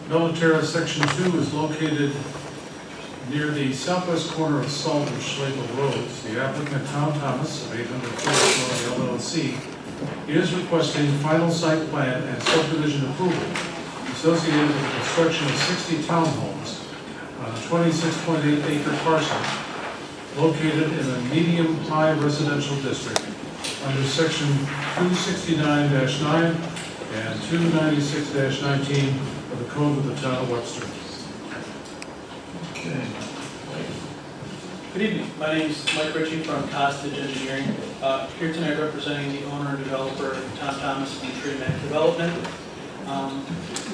Military Section 2 is located near the southwest corner of Salt and Schlegel Roads. The applicant, Tom Thomas of 800 LLC, is requesting final site plan and subdivision approval associated with the construction of 60 townhomes on a 26.8 acre parcel located in a medium-high residential district under Section 269-9 and 296-19 of the Code of the Town of Webster. Okay. Good evening. My name is Mike Ritchie from Costage Engineering. Here tonight representing the owner and developer, Tom Thomas from Tree Mac Development.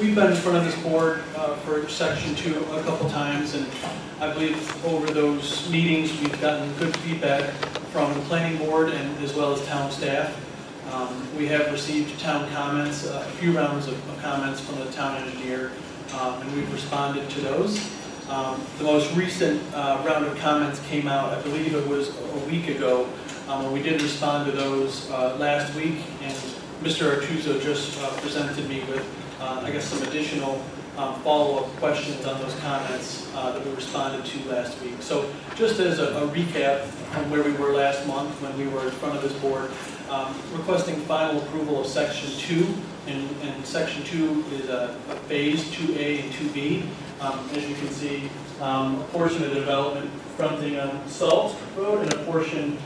We've been in front of this board for Section 2 a couple times, and I believe over those meetings we've gotten good feedback from the planning board and as well as town staff. We have received town comments, a few rounds of comments from the town engineer, and we've responded to those. The most recent round of comments came out, I believe it was a week ago, and we did respond to those last week, and Mr. Artuso just presented me with, I guess, some additional follow-up questions on those comments that we responded to last week. So just as a recap on where we were last month when we were in front of this board, requesting final approval of Section 2, and Section 2 is a Phase 2A and 2B. As you can see, a portion of the development fronting on Salt Road and a portion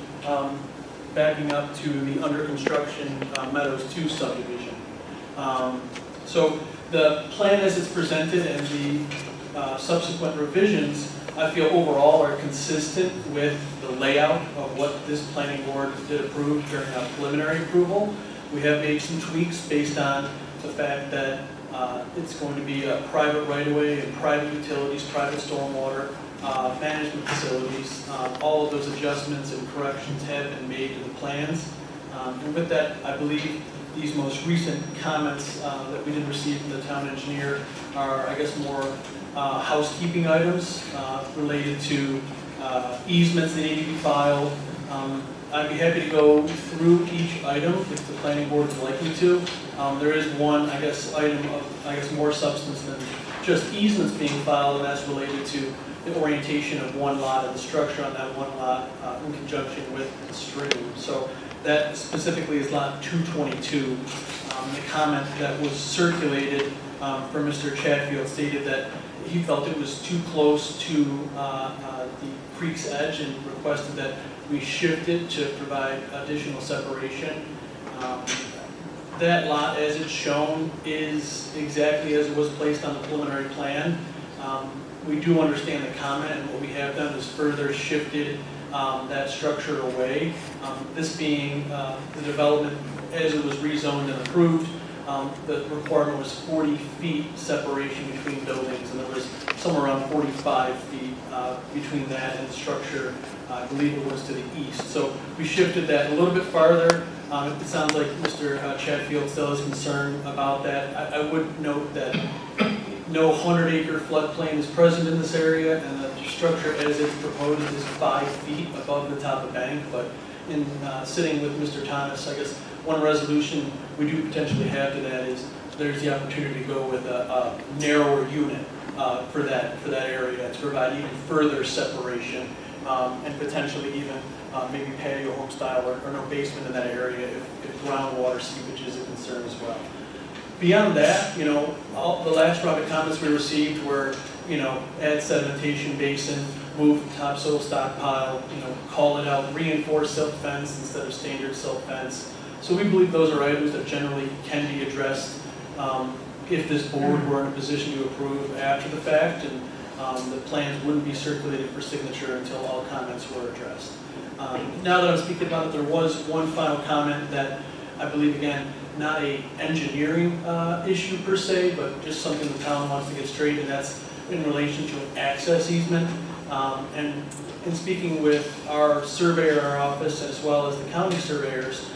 backing up to the under construction Meadows 2 subdivision. So the plan as it's presented and the subsequent revisions, I feel overall are consistent with the layout of what this planning board did approve during a preliminary approval. We have made some tweaks based on the fact that it's going to be a private right-of-way and private utilities, private stormwater management facilities. All of those adjustments and corrections have been made to the plans. And with that, I believe these most recent comments that we did receive from the town engineer are, I guess, more housekeeping items related to easements that need to be filed. I'd be happy to go through each item if the planning board would like me to. There is one, I guess, item of, more substance than just easements being filed, and that's related to the orientation of one lot and the structure on that one lot in conjunction with the stream. So that specifically is lot 222. The comment that was circulated from Mr. Chatfield stated that he felt it was too close to the creek's edge and requested that we shift it to provide additional separation. That lot, as it's shown, is exactly as it was placed on the preliminary plan. We do understand the comment, and what we have done is further shifted that structure away. This being the development as it was rezoned and approved, the requirement was 40 feet separation between buildings, and there was somewhere around 45 feet between that and the structure. I believe it was to the east. So we shifted that a little bit farther. It sounds like Mr. Chatfield still is concerned about that. I would note that no 100-acre floodplain is present in this area, and the structure as it's proposed is 5 feet above the top of the bank. But in sitting with Mr. Thomas, I guess one resolution we do potentially have to that is there's the opportunity to go with a narrower unit for that area to provide even further separation. And potentially even maybe patio home style or no basement in that area if groundwater seepage is a concern as well. Beyond that, all the last round of comments we received were, add sedimentation basin, move topsoil stockpile, call it out, reinforce silk fence instead of standard silk fence. So we believe those are items that generally can be addressed if this board were in a position to approve after the fact, and the plans wouldn't be circulated for signature until all comments were addressed. Now that I'm speaking about it, there was one final comment that I believe, again, not a engineering issue per se, but just something the town wants to get straight, and that's in relation to an access easement. And in speaking with our surveyor in our office as well as the county surveyors,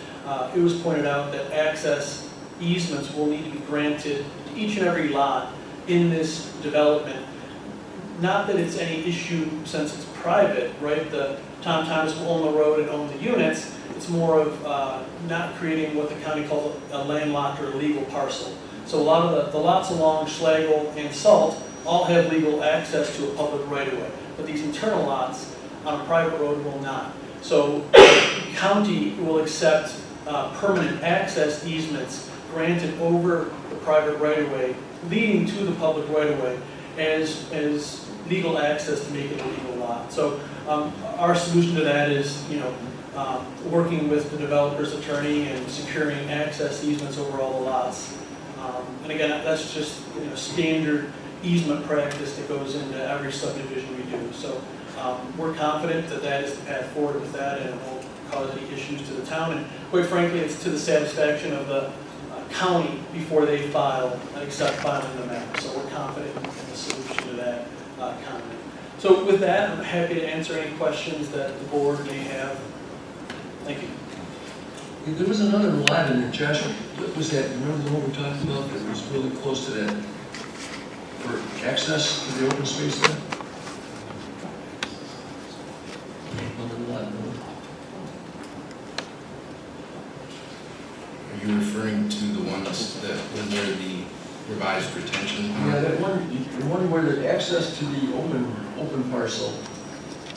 it was pointed out that access easements will need to be granted to each and every lot in this development. Not that it's any issue since it's private, right? The Tom Thomas will own the road and own the units. It's more of not creating what the county calls a landlocked or illegal parcel. So a lot of the lots along Schlegel and Salt all have legal access to a public right-of-way, but these internal lots on a private road will not. So the county will accept permanent access easements granted over the private right-of-way, leading to the public right-of-way as legal access to make it a legal lot. So our solution to that is, working with the developer's attorney and securing access easements over all the lots. And again, that's just standard easement practice that goes into every subdivision we do. So we're confident that that is the path forward with that, and it won't cause any issues to the town. And quite frankly, it's to the satisfaction of the county before they file and accept filing the map. So we're confident in the solution to that comment. So with that, I'm happy to answer any questions that the board may have. Thank you. There was another lot in there, Josh. What was that? Remember the one we talked about that was really close to that for access to the open space there? Another lot, no? Are you referring to the ones that were near the revised retention? Yeah, that one, the one where the access to the open parcel,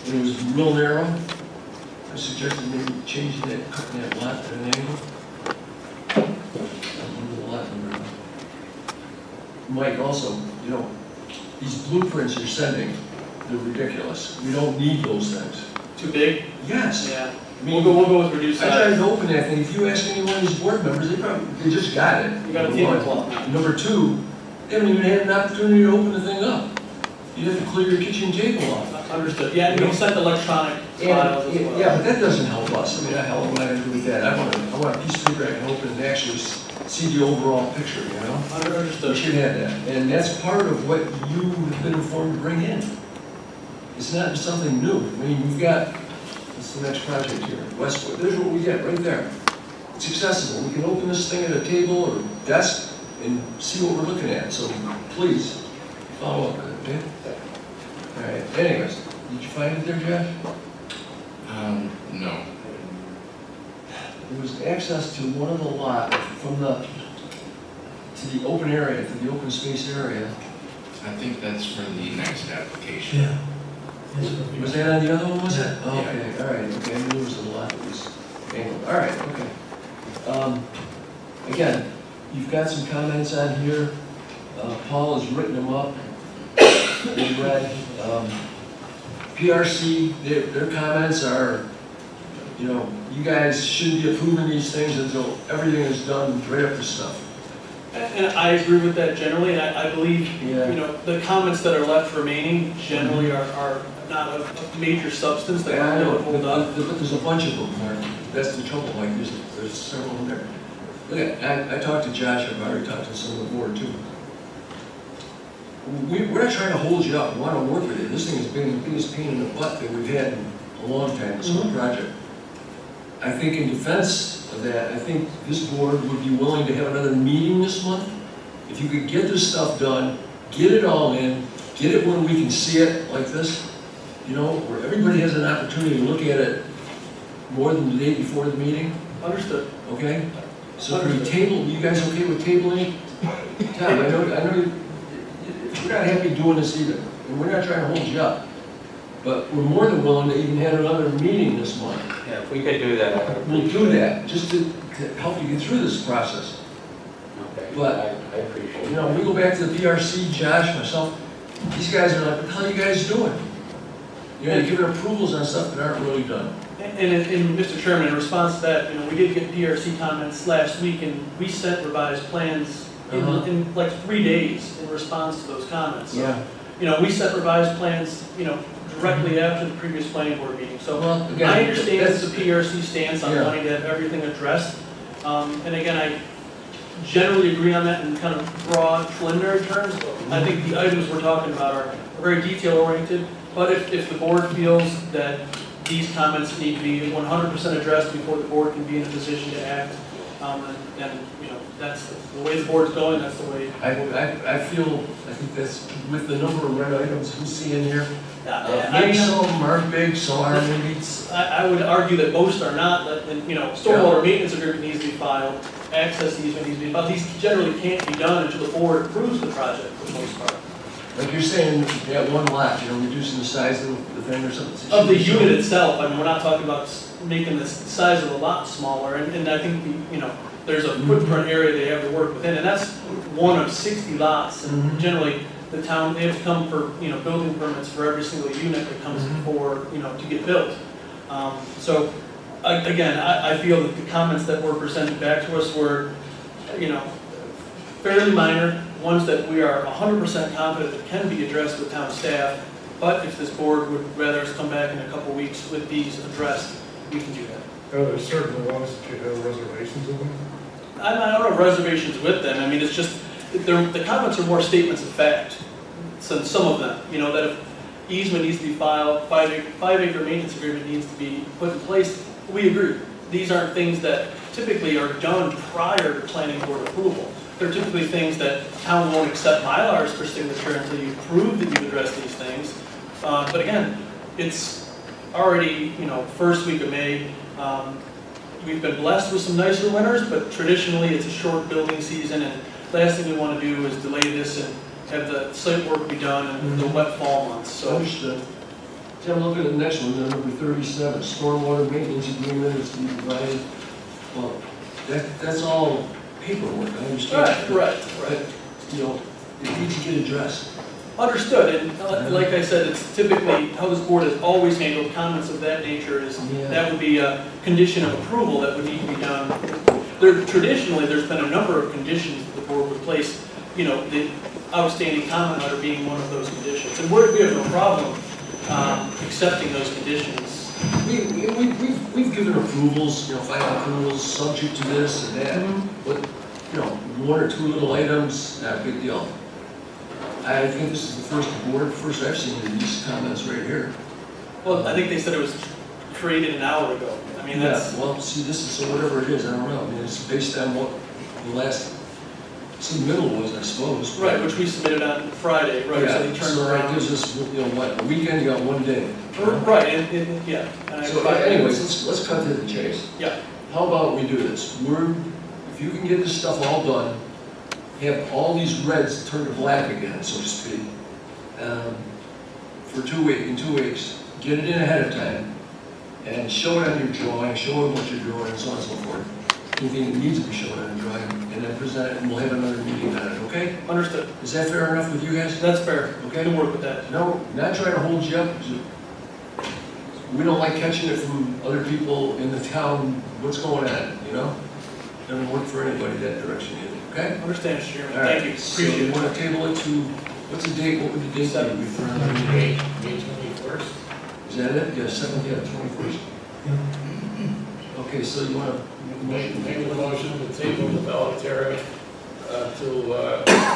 and it was real narrow. I suggested maybe changing that, cutting that lot at an angle. I don't remember the lot number. Mike, also, these blueprints you're sending, they're ridiculous. We don't need those things. Too big? Yes. Yeah. I mean, We'll go with reduced I tried size. to open that thing. If you ask any one of these board members, they just got it. You got a Number tablecloth. one. Number two, they haven't even had an opportunity to open the thing up. You have to clear your kitchen table off. Understood. Yeah, and we sent electronic files as well. Yeah, but that doesn't help us. I mean, hell, what am I gonna do with that? I want a piece of paper I can open and actually see the overall picture, We Understood. should have that. And that's part of what you have been informed to bring in. It's not something new. I mean, we've got, what's the next project here? Westwood. There's what we get right there. It's accessible. We can open this thing at a table or desk and see what we're looking at. So please, follow up, okay? All right, anyways, did you find it there, Jeff? No. There was access to one of the lot from to the open area, to the open space area. I think that's for the next application. Was that on the other one, was it? Yeah. Okay, all right, okay, I knew there was a lot that was angled. All right, okay. Again, you've got some comments on here. Paul has written them up. They read. PRC, their comments are, you guys shouldn't be approving these things until everything is done right up to stuff. And I agree with that generally, and I believe, Yeah. the comments that are left remaining generally are not of major substance that Yeah, I know, would hold up. but there's a bunch of them, Mark. That's the trouble, like, there's several in there. Look at, I talked to Josh, I've already talked to some of the board too. We're not trying to hold you up, we want to work with you. This thing has been the biggest pain in the butt that we've had in a long time, this whole project. I think in defense of that, I think this board would be willing to have another meeting this month. If you could get this stuff done, get it all in, get it when we can see it like this, where everybody has an opportunity to look at it more than the day before the meeting, Understood. okay? So can we table, you guys okay with tabling? Tom, I know we're not happy doing this either, and we're not trying to hold you up. But we're more than willing to even have another meeting this month. Yeah, if we could do that. We'll do that, just to help you get through this process. Okay, But, I appreciate it. we go back to the PRC, Josh, myself, these guys are like, what the hell are you guys doing? You're giving approvals on stuff that aren't really done. And Mr. Chairman, in response to that, we did get DRC comments last week, and we sent revised plans in like 3 days in response to those comments. So, we sent revised plans, directly after the previous planning board meeting. So Well, again, I understand that's- the PRC stance on Yeah. wanting to have everything addressed. And again, I generally agree on that in kind of broad preliminary terms. I think the items we're talking about are very detail oriented, but if the board feels that these comments need to be 100% addressed before the board can be in a position to act, then that's the way the board's going, that's the way. I think that's, with the number of red items we see in here, I maybe some of them aren't big, some are maybe. would argue that most are not, and stormwater maintenance agreement needs to be filed access easement needs to be filed. These generally can't be done until the board approves the project for the most part. Like you're saying, that one lot, reducing the size of the thing or something? Of the unit itself, I mean, we're not talking about making the size of the lot smaller, and I think, there's a footprint area they have to work within, and that's one of 60 lots, and generally, the town, they have to come for, building permits for every single unit that comes before, to get built. So, again, I feel that the comments that were presented back to us were, fairly minor, ones that we are 100% confident that can be addressed with town staff, but if this board would rather us come back in a couple weeks with these addressed, we can do that. Are there certain ones that you have reservations with them? I don't have reservations with them. I mean, it's just, the comments are more statements of fact, some of them, that if easement needs to be filed, 5 acre maintenance agreement needs to be put in place, we agree. These aren't things that typically are done prior to planning board approval. They're typically things that town won't accept Mylars for signature until you prove that you've addressed these things. But again, it's already, first week of May. We've been blessed with some nicer winters, but traditionally it's a short building season, and last thing we want to do is delay this and have the site work be done in the wet fall months. So, Understood. Take a look at the next one, number 37, stormwater maintenance agreement is to be provided. Well, that's all paperwork, I understand. right. But, it needs to get addressed. Understood, and like I said, it's typically how this board has always handled comments of that nature is that would be a condition of approval that would need to be done. Traditionally, there's been a number of conditions that the board would place, the outstanding comment letter being one of those conditions. And we have no problem accepting those conditions. We've given approvals, final approvals, subject to this and that, but, one or two little items, not a big deal. I think this is the first I've seen of these comments right here. Well, I think they said it was created an hour ago. I mean, that's... Yeah, well, see, this is, so whatever it is, I don't know. I mean, it's based on what the last submittal was, I suppose. Right, which we submitted on Friday, right, so they turned so around. that gives us, what, a weekend, you got 1 day. Right, and yeah. And So anyways, let's cut to the chase. Yeah. How about we do this? If you can get this stuff all done, have all these reds turn to black again, so to speak, for 2 weeks, in 2 weeks, get it in ahead of time, and show it on your drawing, show them what you're doing, and so on and so forth. Anything that needs to be shown on the drawing, and then present it, and we'll have another meeting on it, okay? Understood. Is that fair enough with you guys? That's fair. Okay. Can work with that. No, not trying to hold you up. We don't like catching it from other people in the town, what's going on, Doesn't work for anybody that direction either, okay? Understand, Mr. Chairman. All right. Thank you. So Appreciate you it. want to table it to, what's the date, what would the date Seven. be? For May 21st. Is that it? Yeah, 21st. Okay, so you want to Make a motion to table the Belterra till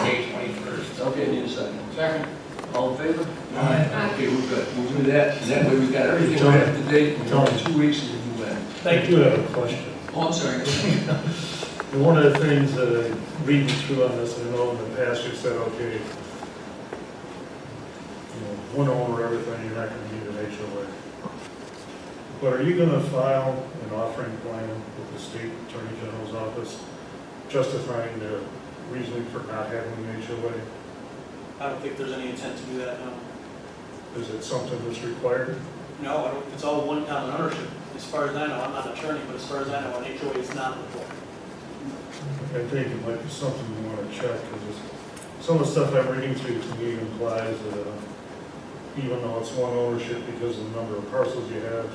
May 21st. okay, need a second. Second. All in favor? Aye. Okay, we're good. We'll do that. And that way we've got everything right up to date. In 2 weeks, and we'll do that. Thank I you. do have a question. Oh, I'm sorry. And one of the things that I reading through on this, I know in the past you said, okay, one owner, everything, you're not gonna need an HOA. But are you gonna file an offering plan with the state attorney general's office justifying the reasoning for not having an HOA? I don't think there's any intent to do that, no. Is it something that's required? No, I don't, it's all one common ownership. As far as I know, I'm not an attorney, but as far as I know, an HOA is not required. I think it might be something you want to check, because some of the stuff I'm reading through to me implies that even though it's one ownership because of the number of parcels you have,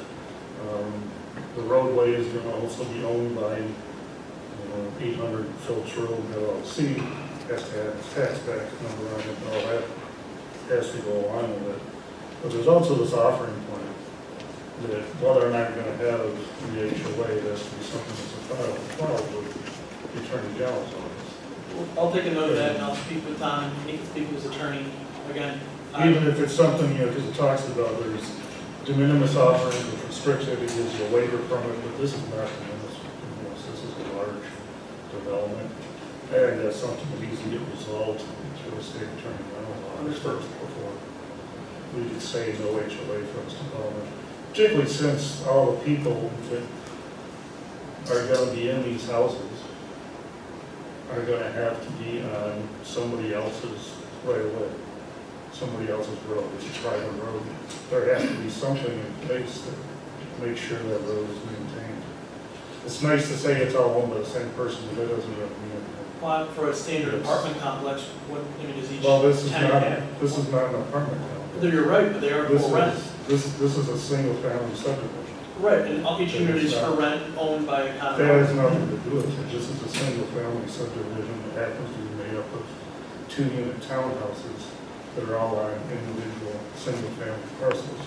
the roadway is going to also be owned by 800 Phillips Road LLC, has to have its tax back number on it, and all that has to go along with it. But there's also this offering plan that whether or not you're going to have the HOA, it has to be something that's filed with the Attorney General's office. I'll take a note of that, and I'll speak with Tom, and he can speak with his attorney again. Even if it's something, because it talks about there's de minimis offerings, which restricts it, it gives you a waiver permit, but this is not de minimis. This is a large development. And that's something that needs to get resolved through the state attorney general's office first before we could say no HOA for this development. Particularly since all the people that are going to be in these houses are gonna have to be on somebody else's right of way, somebody else's road, it's a private road. There has to be something in place to make sure that road is maintained. It's nice to say it's all owned by the same person, but that doesn't really mean anything. Well, for a standard apartment complex, what, I mean, does each Well, this is tenant not, have? this is not an apartment complex. You're right, but they are This for rent. is, this is a single family subdivision. Right, and each unit is for rent owned by a That condo. has nothing to do with it. This is a single family subdivision that happens to be made up of 2-unit townhouses that are all on individual single family parcels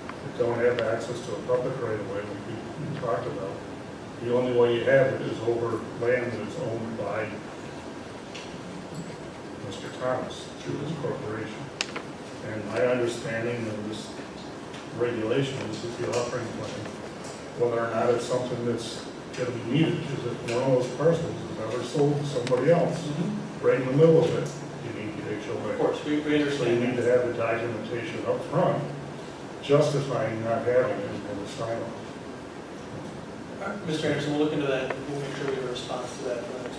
that don't have access to a public right of way like we talked about. The only way you have it is over land that is owned by Mr. Thomas through his corporation. And my understanding of this regulation is that the offering plan, whether or not it's something that's going to be needed, is if one of those parcels is ever sold to somebody else, right in the middle of it, you need the HOA. Of course, we So you understand need to that. have the documentation up front justifying not having it in the sign off. All right, Mr. Anderson, we'll look into that, and we'll make sure we have a response to that for the next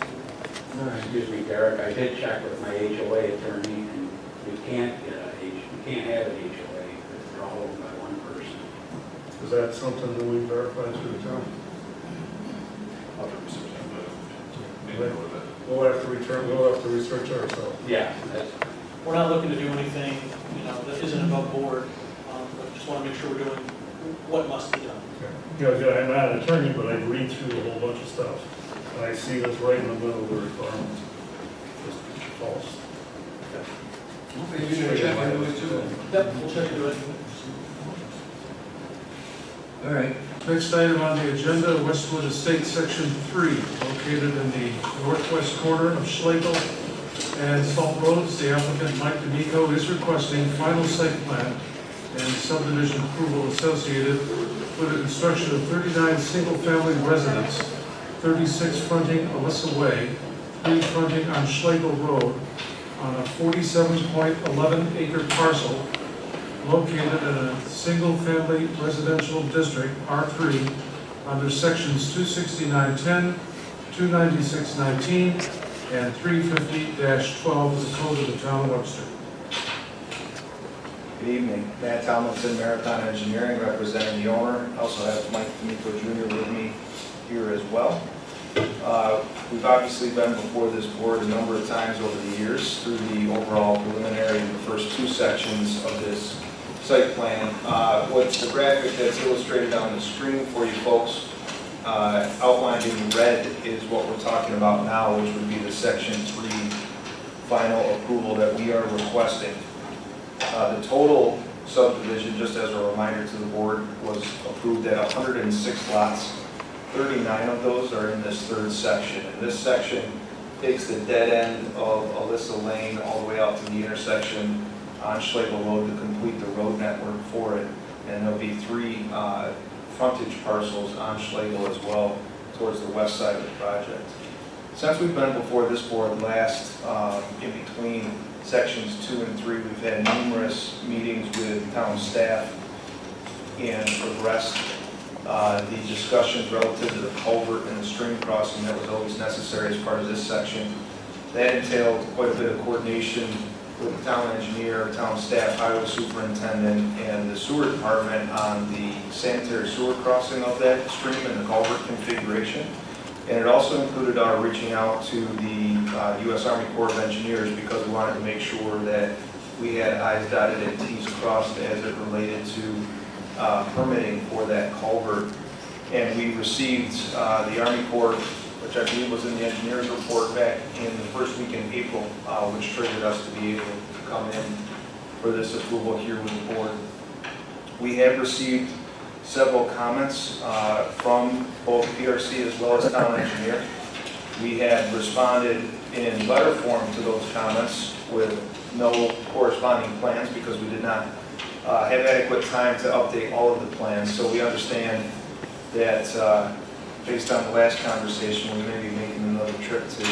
meeting. Excuse me, Derek, I did check with my HOA attorney, and we can't get we can't have an HOA, because they're all owned by one person. Is that something that we verified through the town? We'll have to research ourselves. Yeah, that's, We're not looking to do anything, that isn't above board, but just want to make sure we're doing what must be done. I'm not an attorney, but I read through a whole bunch of stuff, and I see this right in the middle of the requirements. Just false. Maybe you should check into it too. Yep, we'll check into it. All right. Next item on the agenda, Westwood Estate Section 3, located in the northwest corner of Schlegel and Salt Roads. The applicant, Mike D'Amico, is requesting final site plan and subdivision approval associated with the construction of 39 single-family residents, 36 fronting Alyssa Way, 3 fronting on Schlegel Road, on a 47.11 acre parcel located in a single-family residential district, R3, under sections 26910, 29619, and 350-12 of the Code of the Town of Webster. Good evening, Matt Tomlinson, Marathon Engineering, representing the owner. I also have Mike D'Amico Jr. with me here as well. We've obviously been before this board a number of times over the years through the overall preliminary and the first 2 sections of this site plan. What's the graphic that's illustrated on the screen for you folks, outlined in red, is what we're talking about now, which would be the Section 3 final approval that we are requesting. The total subdivision, just as a reminder to the board, was approved at 106 lots. 39 of those are in this 3rd section. And this section takes the dead end of Alyssa Lane all the way out to the intersection on Schlegel Road to complete the road network for it. And there'll be 3 frontage parcels on Schlegel as well towards the west side of the project. Since we've been before this board last, in between sections 2 and 3, we've had numerous meetings with town staff and progressed the discussions relative to the culvert and the stream crossing that was always necessary as part of this section. That entailed quite a bit of coordination with the town engineer, town staff, highway superintendent, and the sewer department on the sanitary sewer crossing of that stream and the culvert configuration. And it also included our reaching out to the U.S. Army Corps of Engineers because we wanted to make sure that we had I's dotted and T's crossed as it related to permitting for that culvert. And we received the Army Corps, which I believe was in the engineer's report back in the first week in April, which triggered us to be able to come in for this approval here with the board. We have received several comments from both PRC as well as town engineer. We have responded in letter form to those comments with no corresponding plans because we did not have adequate time to update all of the plans. So we understand that based on the last conversation, we may be making another trip to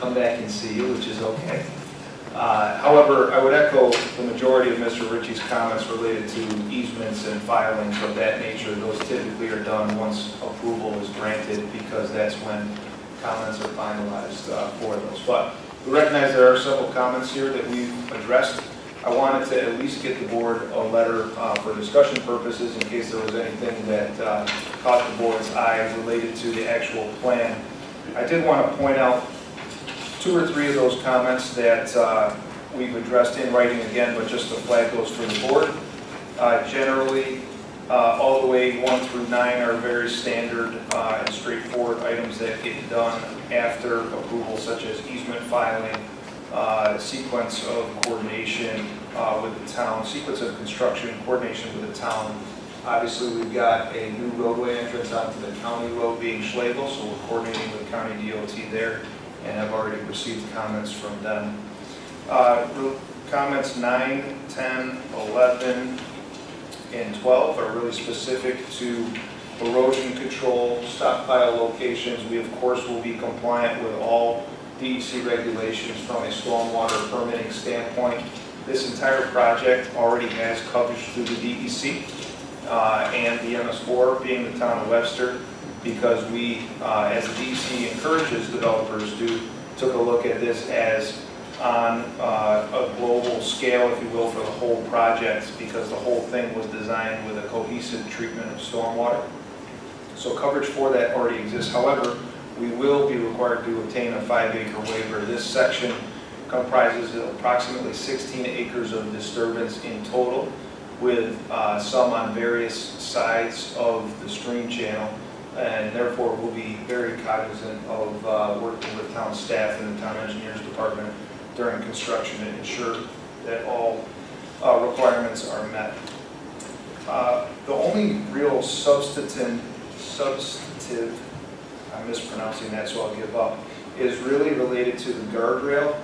come back and see you, which is okay. However, I would echo the majority of Mr. Ritchie's comments related to easements and filings of that nature. Those typically are done once approval is granted because that's when comments are finalized for those. But we recognize there are several comments here that we've addressed. I wanted to at least get the board a letter for discussion purposes in case there was anything that caught the board's eye related to the actual plan. I did want to point out 2 or 3 of those comments that we've addressed in writing again, but just to flag those for the board. Generally, all the way 1 through 9 are very standard and straightforward items that get done after approval, such as easement filing, sequence of coordination with the town, sequence of construction, coordination with the town. Obviously, we've got a new roadway entrance onto the county road being Schlegel, so we're coordinating with county DOT there and have already received comments from them. Comments 9, 10, 11, and 12 are really specific to erosion control, stockpile locations. We, of course, will be compliant with all DEC regulations from a stormwater permitting standpoint. This entire project already has coverage through the DEC and the MS4, being the town of Webster, because we, as the DEC encourages developers to, took a look at this as on a global scale, if you will, for the whole project, because the whole thing was designed with a cohesive treatment of stormwater. So coverage for that already exists. However, we will be required to obtain a 5-acre waiver. This section comprises approximately 16 acres of disturbance in total, with some on various sides of the stream channel, and therefore we'll be very cognizant of working with town staff and the town engineers department during construction to ensure that all requirements are met. The only real substantive, I'm mispronouncing that, so I'll give up, is really related to the guardrail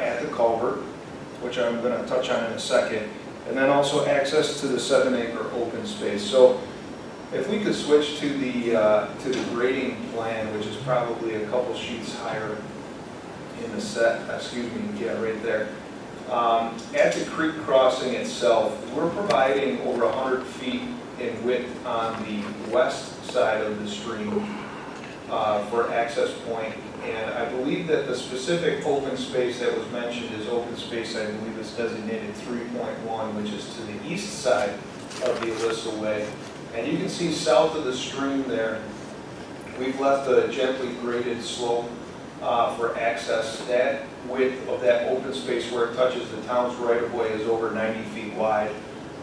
at the culvert, which I'm going to touch on in a second, and then also access to the 7-acre open space. So if we could switch to the grading plan, which is probably a couple sheets higher in the set, excuse me, yeah, right there. At the creek crossing itself, we're providing over 100 feet in width on the west side of the stream for access point. And I believe that the specific open space that was mentioned is open space, I believe it's designated 3.1, which is to the east side of the Alyssa Way. And you can see south of the stream there, we've left a gently graded slope for access. That width of that open space where it touches the town's right-of-way is over 90 feet wide.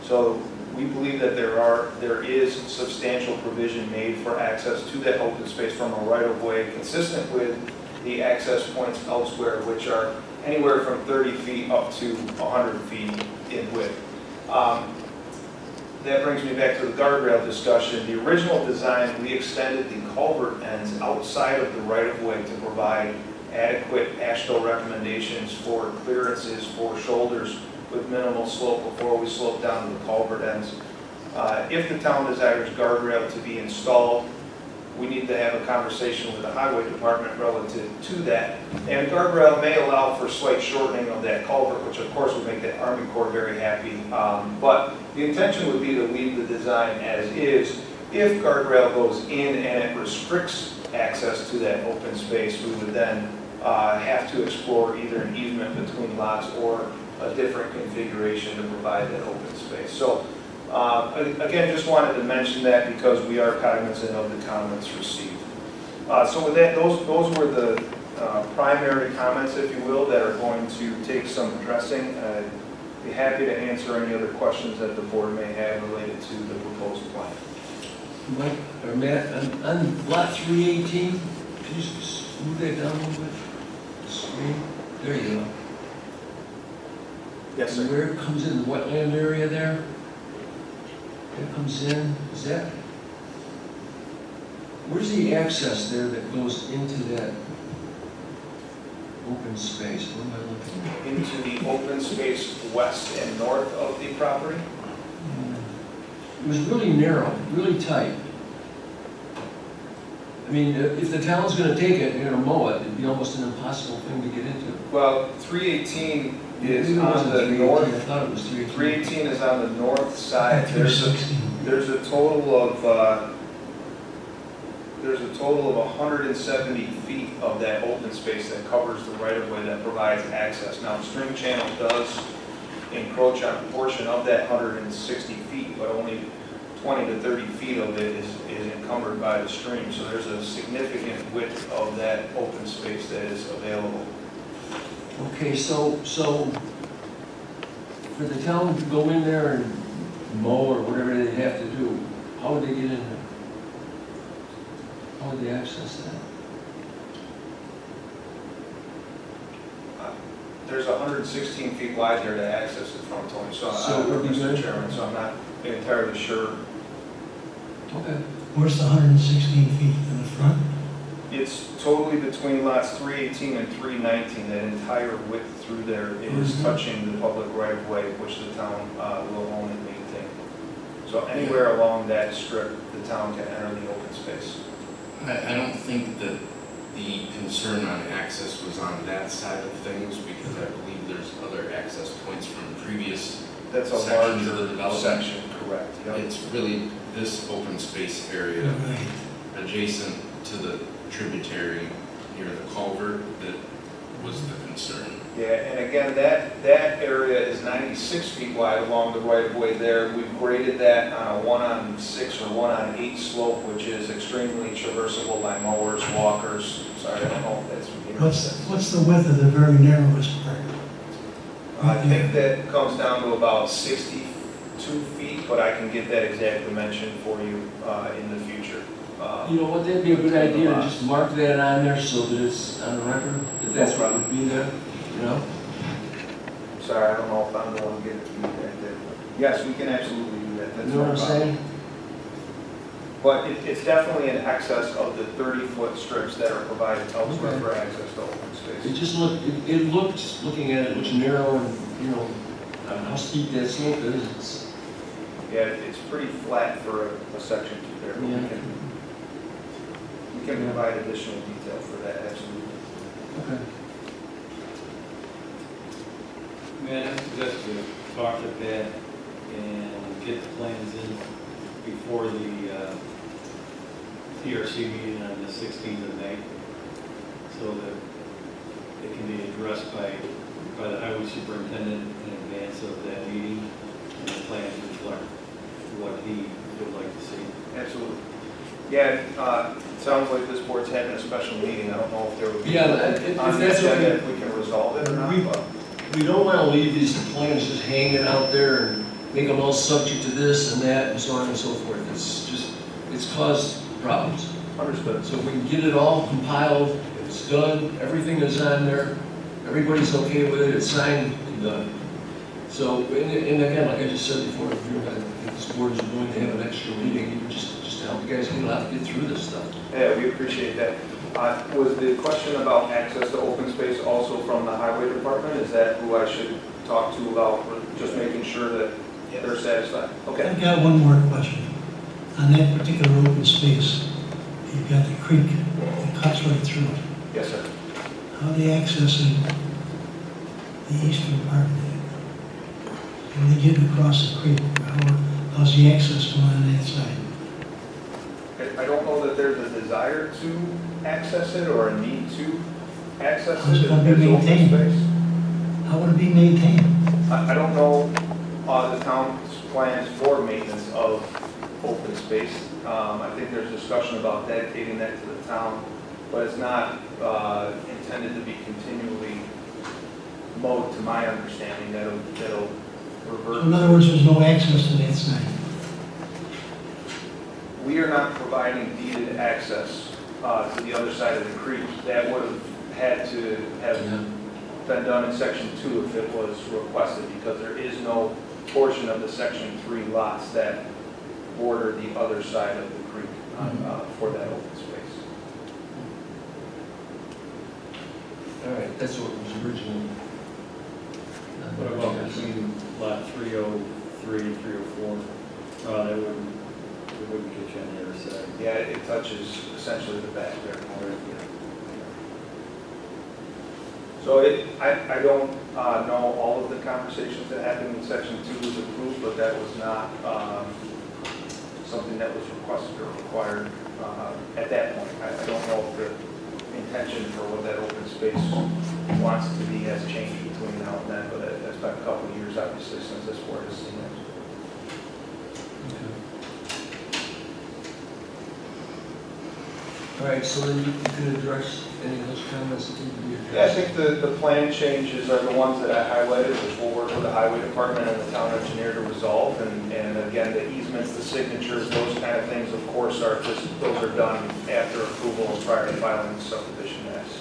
So we believe that there is substantial provision made for access to that open space from a right-of-way, consistent with the access points elsewhere, which are anywhere from 30 feet up to 100 feet in width. That brings me back to the guardrail discussion. The original design, we extended the culvert ends outside of the right-of-way to provide adequate AASHTO recommendations for clearances for shoulders with minimal slope before we slope down to the culvert ends. If the town desires guardrail to be installed, we need to have a conversation with the highway department relative to that. And guardrail may allow for slight shortening of that culvert, which of course would make the Army Corps very happy. But the intention would be to leave the design as is. If guardrail goes in and it restricts access to that open space, we would then have to explore either an easement between lots or a different configuration to provide that open space. So again, just wanted to mention that because we are cognizant of the comments received. So with that, those were the primary comments, if you will, that are going to take some addressing. I'd be happy to answer any other questions that the board may have related to the proposed plan. Mike, or Matt, on lot 318, could you just move that down a little bit? The screen, there you go. Yes, And sir. where it comes in, the wetland area there? That comes in, is that? Where's the access there that goes into that open space? What am I looking at? Into the open space west and north of the property. It was really narrow, really tight. I mean, if the town's gonna take it, you're gonna mow it, it'd be almost an impossible thing to get into. Well, 318 is Maybe it on wasn't the 318, north. I thought it was 318. 318 is on the north side. There's a total of there's a total of 170 feet of that open space that covers the right-of-way that provides access. Now, the stream channel does encroach on a portion of that 160 feet, but only 20 to 30 feet of it is encumbered by the stream. So there's a significant width of that open space that is available. Okay, so for the town to go in there and mow or whatever they have to do, how would they get in there? How would they access that? There's 116 feet wide there to access it from, Tony, so So it would be Mr. good. Chairman, so I'm not entirely sure. Okay. Where's the 116 feet in the front? It's totally between lots 318 and 319, that entire width through there is touching the public right-of-way, which the town will own and maintain. So anywhere along that strip, the town can enter the open space. I don't think that the concern on access was on that side of things, because I believe there's other access points from previous That's a sections of the larger development. section, correct. Yep. It's really this open space area Right. adjacent to the tributary near the culvert that was the concern. Yeah, and again, that area is 96 feet wide along the right-of-way there. We've graded that on a 1-on-6 or 1-on-8 slope, which is extremely traversable by mowers, walkers. Sorry, I don't know if that's... What's the width of the very narrowest part? I think that comes down to about 62 feet, but I can get that exact dimension for you in the future. You know what, that'd be a good idea to just mark that on there so that it's on the record, if that's what would be there, you know? Sorry, I don't know if I'm the one getting feedback there. Yes, we can absolutely do that. That's You know what I'm no problem. saying? But it's definitely in excess of the 30-foot strips that are provided elsewhere Okay. for access to open It space. just looked, it looked, looking at it, looks narrow and, you know, how steep that slope is, it's, Yeah, it's pretty flat for a section two there. But Yeah. we can provide additional detail for that, absolutely. okay. Man, I suggest we talk to Pat and get the plans in before the PRC meeting on the 16th of May, so that it can be addressed by the highway superintendent in advance of that meeting, and the plans reflect what he would like to see. Absolutely. Yeah, it sounds like this board's having a special meeting. I don't know if there would be Yeah, if on the that's agenda okay. if we can resolve it or not, but We don't want to leave these plans just hanging out there and make them all subject to this and that and so on and so forth. It's caused problems. understood. So if we can get it all compiled, it's done, everything is on there, everybody's okay with it, it's signed and done. So, and again, like I just said before, if this board is going to have an extra meeting, you just help you guys get through this stuff. Yeah, we appreciate that. Was the question about access to open space also from the highway department? Is that who I should talk to about just making sure that they're satisfied? Okay. I've got one more question. On that particular open space, you've got the creek that cuts right through it. Yes, sir. How are they accessing the eastern part of it? When they get across the creek, how's the access going on that side? I don't know that there's a desire to access it or a need to access How's it it gonna be as open maintained? space. How would it be maintained? I don't know the town's plans for maintenance of open space. I think there's discussion about dedicating that to the town, but it's not intended to be continually mowed, to my understanding. That'll revert. So in other words, there's no access to that side. We are not providing deeded access to the other side of the creek. That would have had to have been done in section 2 if it was requested, because there is no portion of the section 3 lots that border the other side of the creek for that open space. All right, that's what was originally. What about between lot 303 and 304? That wouldn't get you on the other side. Yeah, it touches essentially the back there. So I don't know all of the conversations that happened when section 2 was approved, but that was not something that was requested or required at that point. I don't know if the intention for what that open space wants to be has changed between now and then, but that's been a couple of years, obviously, since this board has seen it. All right, so then you can address any of those comments that need to be addressed. Yeah, I think the plan changes are the ones that I highlighted, which we'll work with the highway department and the town engineer to resolve. And again, the easements, the signatures, those kind of things, of course, are just, those are done after approval and prior to filing the subdivision maps.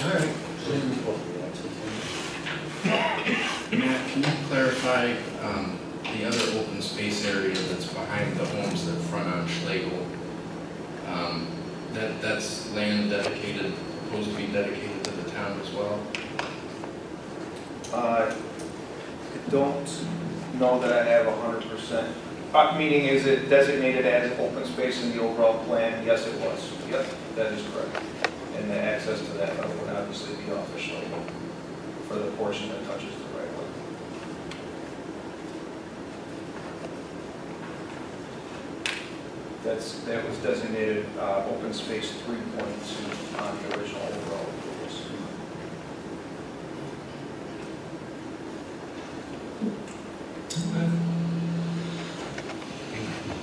All right. Matt, can you clarify the other open space area that's behind the homes that front on Schlegel? That's land dedicated, supposed to be dedicated to the town as well? I don't know that I have 100%. Meaning, is it designated as open space in the overall plan? Yes, it was. Yep, that is correct. And the access to that would obviously be off the Schlegel for the portion that touches the right of way. That was designated open space 3.2 on the original overall approvals.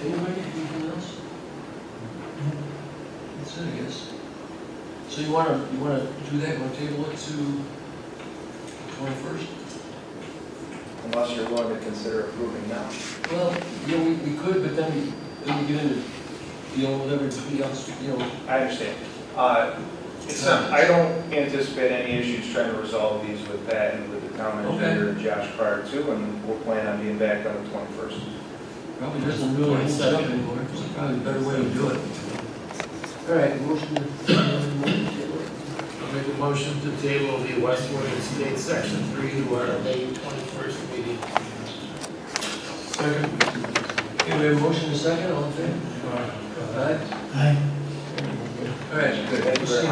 Anybody, anything else? That's it, I guess. So you wanna do that, you wanna table it to 21st? Unless you're willing to consider approving now. Well, you know, we could, but then we get into dealing with everybody else, you know. I understand. I don't anticipate any issues trying to resolve these with Pat and with the town engineer and Josh prior to, and we'll plan on being back on the 21st. Probably doesn't really hold up anymore, it's probably a better way to do it. All right, motion to I'll make a motion to table the Westwood Estate Section 3 to our May 21st meeting. Second. Okay, we have a motion and a second, all in favor? Aye. Aye. All right, good. Thank you very much.